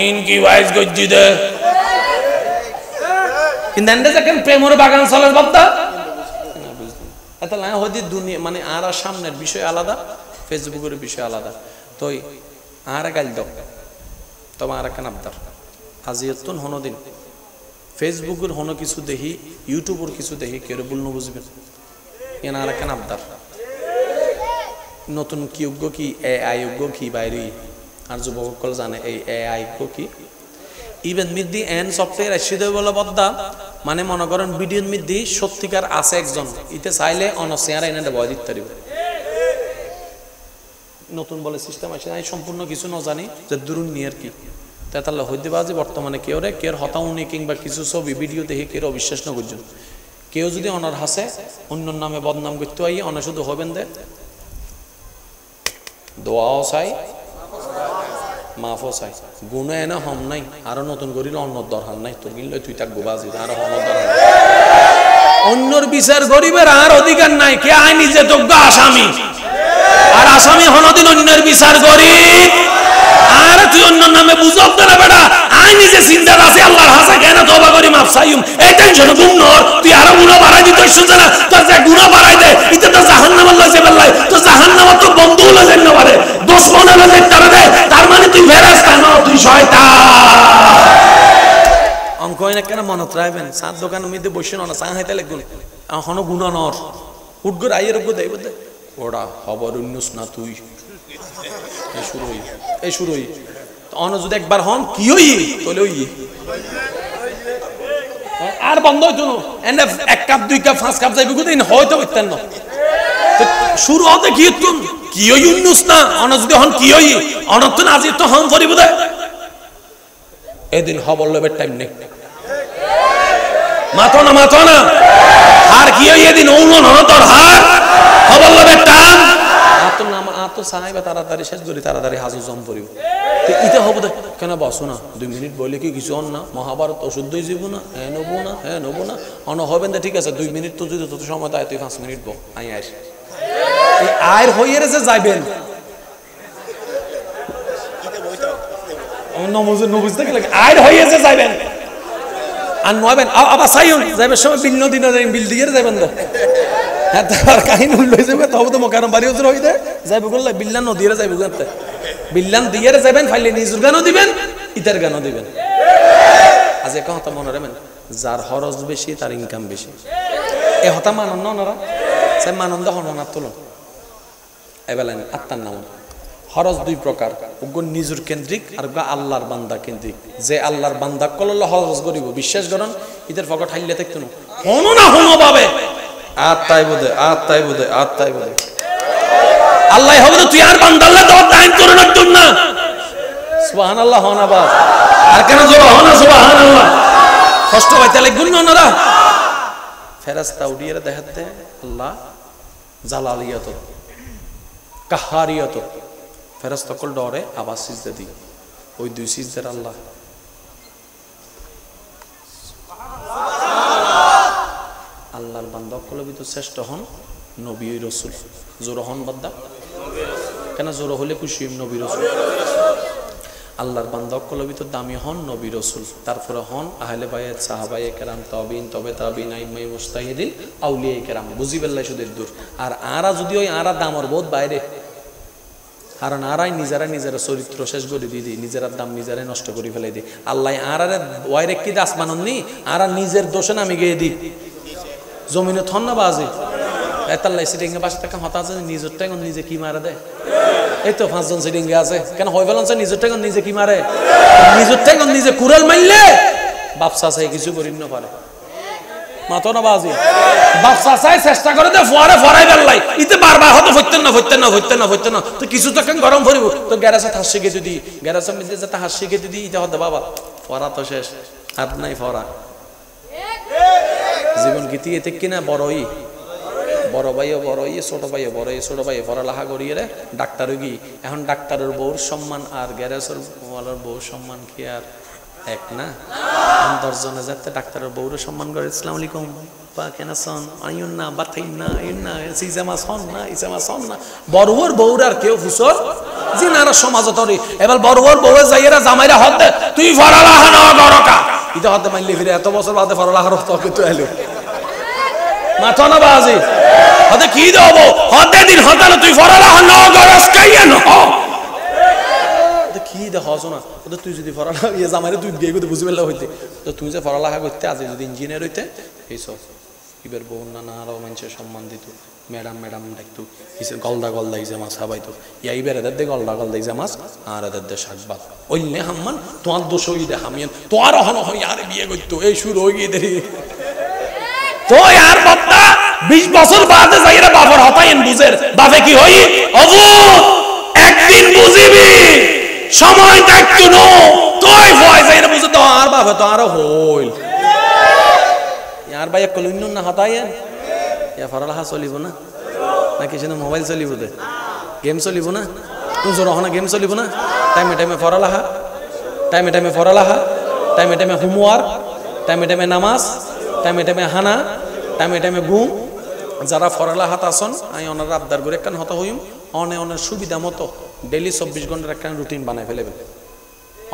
ইনকি wise গজ্জিদে কিন্তু এন্ডে যখন প্রেমর বাগান চলে বদ্দা এত না হদি দুনিয়া মানে আর সামনের বিষয় আলাদা ফেসবুকের বিষয় আলাদা তো আর গাল দাও তোমার আর কেন আবদার আজিয়তুন হনদিন ফেসবুকের হনো কিছু দেখি ইউটিউবের কিছু দেখি কেউ বলনো বুঝবেন এন আর কেন আবদার নতুন কি যোগ্য কি এআই যোগ্য কি বাইরে আর যুবকসকল জানে এই এআই যোগ্য কি ইভেন মিদি এন সফটওয়্যার এসে বলে বদ্দা মানে মনে করেন ভিডিওর মধ্যে সত্যিকার আছে একজন ইতে চাইলে অনসিয়ার এনে ভয় দিতে পারিব নতুন বলে সিস্টেম আছে আমি সম্পূর্ণ কিছু না জানি যে দুরুন নিয়ার কি তাহলে হইতে পারে বর্তমানে কেউ রে কেউ হতাউনি কিংবা কিছু ছবি ভিডিও দেখে কেউ অবিশ্বাস না করছেন কেউ যদি অনার হাসে অন্য নামে বদনাম করতে হয় অনা শুধু হবেন দে দোয়াও চাই মাফও চাই গুণ এনে হম নাই আরো নতুন করিলে অন্য দরকার নাই তোর কিনলে তুই থাকবো বাজি আরো হম দরকার অন্যর বিচার গরিবের আর অধিকার নাই কে আই নিজে যোগ্য আসামি আর আসামি হনদিন অন্যের বিচার গরিব আর তুই অন্য নামে বুঝব না বেটা আই নিজে চিন্তার আছে আল্লাহর হাসে কেন তওবা করি মাফ চাইম এই টেনশন গুণ নর তুই আরো গুণ বাড়াই দিতে শুনছ না তোর যে গুণ বাড়াই দে এটা তো জাহান্নাম আল্লাহ যে বললাই তো জাহান্নাম তো বন্ধ হলো যেন পারে দুশমন হলো যে তার মানে তুই ফেরেশতা না তুই শয়তান অঙ্ক এনে কেন মনত রাখবেন সাত দোকানের মধ্যে বসে না চা খাইতে লাগবে এখনো গুণ নর উঠগর আইয়ের গো দেই বলতে ওড়া খবর উন্নস না তুই এই শুরুই অন যদি একবার হন কি হই তাহলে ওই আর বন্ধ হইতো না এন্ড এক কাপ দুই কাপ পাঁচ কাপ যাইবে কোথায় হয়তো হইতেন না শুরু হতে কি হই উন্নস না অন যদি হন কি হই অনত না আজি তো হন করিব দে এদিন খবর লবের টাইম নেই মাথো না আর কি হই এদিন ওমন হনতর হার খবর লবের টাইম তো চাইবা তাড়াতাড়ি শেষ করি তাড়াতাড়ি হাজু জম পড়িব ইতে হব কেন বসো না 2 মিনিট বলে কি কিছু না মহাভারত অশুদ্ধই যাব না হ্যাঁ নেবো না অন হবেন ঠিক আছে 2 মিনিট তো যদি তত সময় দেয় তুই 5 মিনিট বো আই আস এই আয়ের হইয়ে যে যাইবেন নবুঝতে গেলে আয়ের হইয়ে যে যাইবেন আর নয়বেন আবার চাইন যাইবেন সময় বিল নদী বিল দিয়ে যাবেন তো হ্যাঁ তার কাহিনী লই যাবে তবে তো মোকাররম বাড়ি ওজর হইতে যাইবে বললে বিল্লান নদীরে যাইবে গানতে বিল্লান দিয়ে যাবেন ফাইলে নিজুর গানও দিবেন ইতার গানও দিবেন আজ এক কথা মনে রাখবেন যার খরচ বেশি তার ইনকাম বেশি এ হতা মানন না ওনারা সে মানন্দ হন তুলন এবেলেন আত্মার নাম খরচ 2 প্রকার ওগো নিজুর কেন্দ্রিক আর আল্লাহর বান্দা কেন্দ্রিক যে আল্লাহর বান্দা কলল খরচ করিব বিশ্বাস করুন ইতার পকেট হাইলে থাকতো না হনো না হনো পাবে আত্মাই বোধে আল্লাহ হবে তুই আর বান্দাল্লাহ তো টাইম করে রাখতুম না সুবহানাল্লাহ হনা বাস আর কেন জোরা হনা সুবহানাল্লাহ কষ্ট পাইতে লাগগুন না ওনারা ফেরেশতা উড়িয়ে দেখাতে আল্লাহ জালালিয়াত কাহারিয়াত ফেরেশতা কল ডরে আবার সিজদা দি ওই 2 সিজদার আল্লাহ আল্লাহর বান্দা কলবিত শ্রেষ্ঠ হন নবী রাসূল জোর হন বান্দা কেন জোর হলে খুশি নবী রাসূল আল্লাহর বান্দা কলবিত দামি হন নবী রাসূল তারপরে হন আহলে বাইত সাহাবায়ে কেরাম তাবিঈন তবে তাবিঈন আইম্মায়ে মুজতাহিদিন আউলিয়ায়ে কেরাম বুঝিবেল্লাহ শুধু দূর আর আরা যদি ওই আরা দামর বহুত বাইরে কারণ আরাই নিজেরা চরিত্র শেষ করে দিদি নিজেরা দাম নিজেরাই নষ্ট করে ফেলে দি আল্লাহ আরারে ওয়াইরে কি দাস মাননি আরা নিজের দোষে নামি গিয়ে দি জমিনে থন না বাজে এতাল্লাই সিটিং এর পাশে থাকা হতা আছে নিজের টাকা নিজে কি মারা দেয় এই তো 5 জন সিটিং এ আছে কেন হই বলন নিজের টাকা নিজে কি মারে নিজের টাকা নিজে কুড়াল মারলে বাপসা চাই কিছু করিন না পারে মাতো না বাজি বাপসা চাই চেষ্টা করে দে ফরাই বেলাই ইতে বারবার হতো ফইতেন না তো কিছু তো কেন গরম ভরিব তো গ্যারাসে হাসি গেতে দি গ্যারাসে মধ্যে যেটা হাসি গেতে দি ইতে হতো বাবা ফরা তো শেষ হাত নাই ফরা জীবন গীতি এতে কিনা বড়ই বড় ভাইও ছোট ভাইও পড়ালেখা করিয়ে রে ডাক্তার গি এখন ডাক্তারের বউর সম্মান আর গ্যারেজের ওয়ালার বউর সম্মান কি আর এক না 10 জনে যাতে ডাক্তারের বউর সম্মান করে আসসালামু আলাইকুম বা কেন সন আইন না বাতাইন না ইন না সিজামা সন না ইসামা সন না বড়র বউর আর কেউ ফুসর জিনার সমাজ তরি এবার বড় বড় বউয়ে যাইরা জামাইরা হতে তুই ফরালাহা না গরকা ইটা হতে মাইলে ফিরে এত বছর বাদে ফরালাহার তকে তো এলো মাথা না বাজি হতে কি দেব হতে দিন হতে তুই ফরালাহা না গরস কাইয়া না কি দেখো না তুই যদি ফরালাহা ইয়ে জামাইরা তুই বিয়ে করতে বুঝিবেলা হইতে তো তুই যে ফরালাহা করতে আজ যদি ইঞ্জিনিয়ার হইতে এইসব ইবের বউ না আরো মানুষের সম্মান দিত ম্যাডাম ম্যাডাম ডাকতো গলদা গলদা ইজে মাছ হাবাইতো ইবের এদের দে গলদা গলদা ইজে মাছ আর এদের দে শাকবাদ ওইলে হাম্মান তোমার দোষ হই দে হামিয়ান তোমার হন হয় আর বিয়ে করতো এই শুরু হয়ে গিয়ে দেরি তো আর বাপ্পা 20 বছর বাদে যাইরা বাবার হতাইন বুঝের বাপে কি হই অবু একদিন বুঝিবি সময় দেখতো নো তুই ভয় যাইরা বুঝে তো আর বাপে তো আর হইল यार भाई कलुन्नु ना हतायन या फरालाहा चलिबो ना ना किछने मोबाइल चलिबो दे गेम चलिबो ना तू जो रहना गेम चलिबो ना टाइम टाइम फरालाहा टाइम टाइम फरालाहा time time homework time time नामाज टाइम टाइम हाना टाइम टाइम घुम যারা ফরালাহাত আসন আমি ওনার আবদার করে একখান হতা হইম অনে অনের সুবিধা মতো ডেইলি 24 ঘন্টার একখান রুটিন বানাই ফেলবেন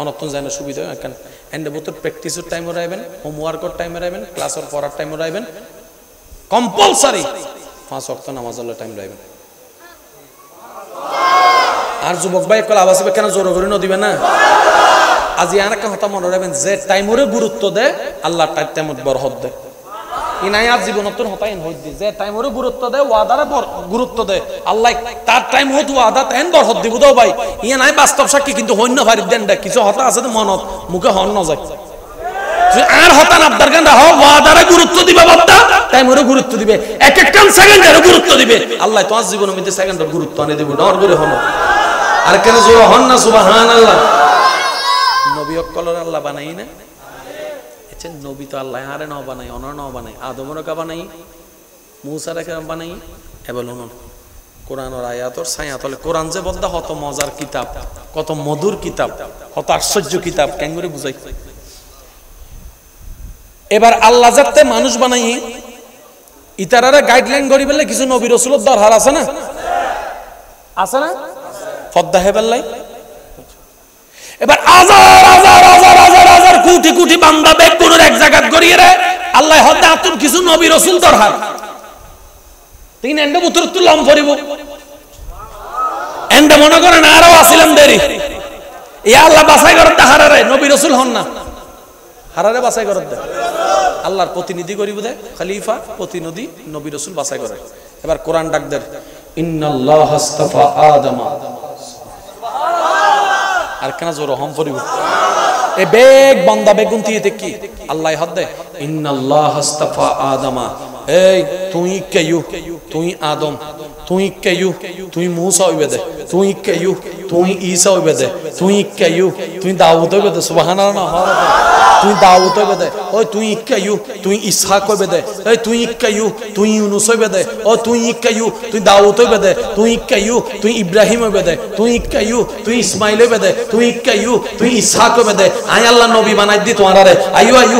অনতন জানা সুবিধা একখান এন্ড বোতর প্র্যাকটিসের টাইম রাখবেন হোমওয়ার্কের টাইম রাখবেন ক্লাসের পড়ার টাইম রাখবেন কম্পালসারি 5 ওয়াক্ত নামাজের টাইম রাখবেন আর যুবক ভাই কল আবাসে কেন জোর করে ন দিবেন না আজি আর একটা কথা মনে রাখবেন যে টাইমরে গুরুত্ব দেয় আল্লাহ তার টাইমত বরকত দেয় ইনাই আর জীবনতন হতাইন হই দি যে টাইমরে গুরুত্ব দেয় ওয়াদারে গুরুত্ব দেয় আল্লাহ তার টাইম হত ওয়াদা তেন বরকত দিব দাও ভাই ইয়া নাই বাস্তব সাক্ষী কিন্তু হইন্য ভারি দেন দে কিছু হতা আছে তো মনত মুখে হন না যায় আর হতান আবদার গান রাখো ওয়াদারে গুরুত্ব দিবে বাপ্পা টাইমরে গুরুত্ব দিবে এক এক সেকেন্ডের গুরুত্ব দিবে আল্লাহ তোমার জীবনের মধ্যে সেকেন্ডের গুরুত্ব আনে দিব ডর করে হন আর কেন জোর হন না সুবহানাল্লাহ নবী অকলর আল্লাহ বানাই না এছেন নবী তো আল্লাহ আরে না বানাই অনর না বানাই আদমর কা বানাই মুসা রে কা বানাই এবং অনর কোরআনের আয়াতর ছায়াতলে কোরআন যে বদ্ধ কত মজার কিতাব কত মধুর কিতাব কত আশ্চর্য কিতাব কেন করে বুঝাই এবার আল্লাহ যাতে মানুষ বানাই ইতারারে গাইডলাইন করি বলে কিছু নবী রাসূলের দরকার আছে না আছে না ফদ্দা হেবাল্লাই এবার হাজার হাজার হাজার হাজার হাজার কোটি কোটি বান্দা বেগুনের এক জায়গাত গড়িয়ে রে আল্লাহ হতে আতুন কিছু নবী রাসূল দরকার তিন এন্ড বুতর তুলম পড়িব এন্ড মনে করেন আরো আসিলাম দেরি ইয়া আল্লাহ বাছাই করতে হারারে নবী রাসূল হন না হারারে বাছাই করতে আল্লাহর প্রতিনিধি করিব দে খলিফা প্রতিনিধি নবী রাসূল বাছাই করে এবার কোরআন ডাক দেয় ইন্নাল্লাহ আস্তাফা আদমা আর কেন জোর হম পড়িব এ বেগ বান্দা বেগুন দিয়ে কি আল্লাহ হদ দে ইন্নাল্লাহ আস্তাফা আদমা এই তুই কেয়ু তুই আদম তুই কেয়ু তুই মুসা হইবে দে তুই কেয়ু তুই ঈসা হইবে দে তুই কেয়ু তুই দাউদ হইবে দে সুবহানাল্লাহ তুই দাউদ হইবে দে ওই তুই কেয়ু তুই ইসহাক হইবে দে এই তুই কেয়ু তুই ইউনুস হইবে দে ও তুই কেয়ু তুই দাউদ হইবে দে তুই কেয়ু তুই ইব্রাহিম হইবে দে তুই কেয়ু তুই ইসমাইল হইবে দে তুই কেয়ু তুই ইসহাক হইবে দে আয় আল্লাহ নবী বানাই দি তোমারা রে আয়ু আয়ু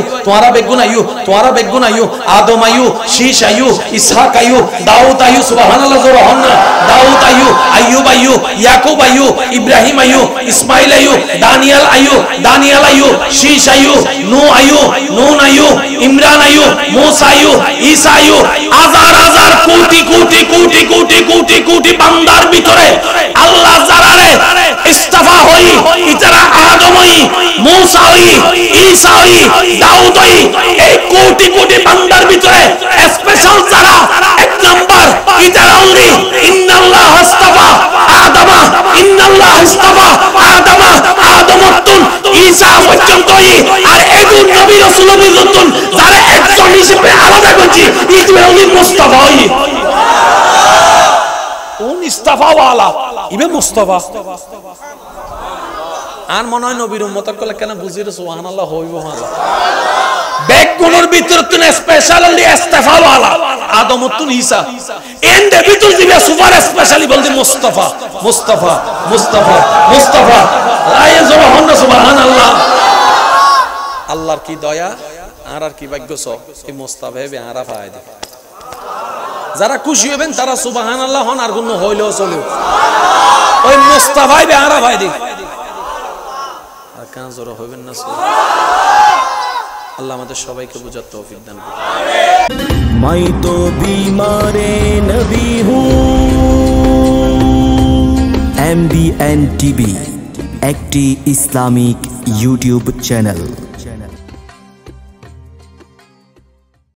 তোমারা বেগুন আয়ু আদম আয়ু শীষ আয়ু ইসহাক আয়ু দাউদ আয়ু সুবহানাল্লাহ জোরহন না দাউদ আয়ু আইয়ুব আয়ু ইয়াকুব আয়ু ইব্রাহিম আয়ু ইসমাইল আয়ু দানিয়েল আয়ু শীষ আয়ু নূহ আয়ু নুন আয়ু ইমরান আয়ু মুসা আয়ু ঈসা আয়ু হাজার হাজার কোটি কোটি কোটি কোটি কোটি কোটি বান্দার ভিতরে আল্লাহ যারারে ইস্তাফা হই ইতারা আদম হই মুসা হই ঈসা হই দাউদ হই এই কোটি কোটি বান্দার ভিতরে স্পেশাল যারা এক নাম্বার ইতারা অনলি ইন্নাল্লাহ ইস্তাফা আদমা ইন্নাল্লাহ ইস্তাফা আদমা আদমতুন ঈসা পর্যন্তই আর এগুন নবী রাসূল বুঝতুন যারা একজন হিসেবে আলাদা করছি ইতবে অনলি মুস্তাফা হই কোন ইস্তাফা ওয়ালা ইবে মুস্তাফা আর মনে হয় নবীর উম্মত কলে কেন বুঝিরে সুবহানাল্লাহ হইব মালা বেগুনের ভিতর তুন স্পেশালি ইস্তাফা ওয়ালা আদমতুন ঈসা এন্ড ভিতর দিবে সুপার স্পেশালি বলদি মুস্তাফা মুস্তাফা মুস্তাফা মুস্তাফা আয় সুবহানাল্লাহ আল্লাহর কি দয়া আর কি ভাগ্য সব এই মুস্তাফা হবে আরা ফায়দা যারা খুশি হবেন তারা সুবহানাল্লাহ হন আর গুণ হইলেও চলে ওই মুস্তাফাই বেহারা ভাই দি আর কেন জোরে হইবেন না আল্লাহ আমাদের সবাইকে বুঝার তৌফিক দান করুন मैं तो बीमारे नबी हूँ MBN TV একটি ইসলামিক ইউটিউব চ্যানেল।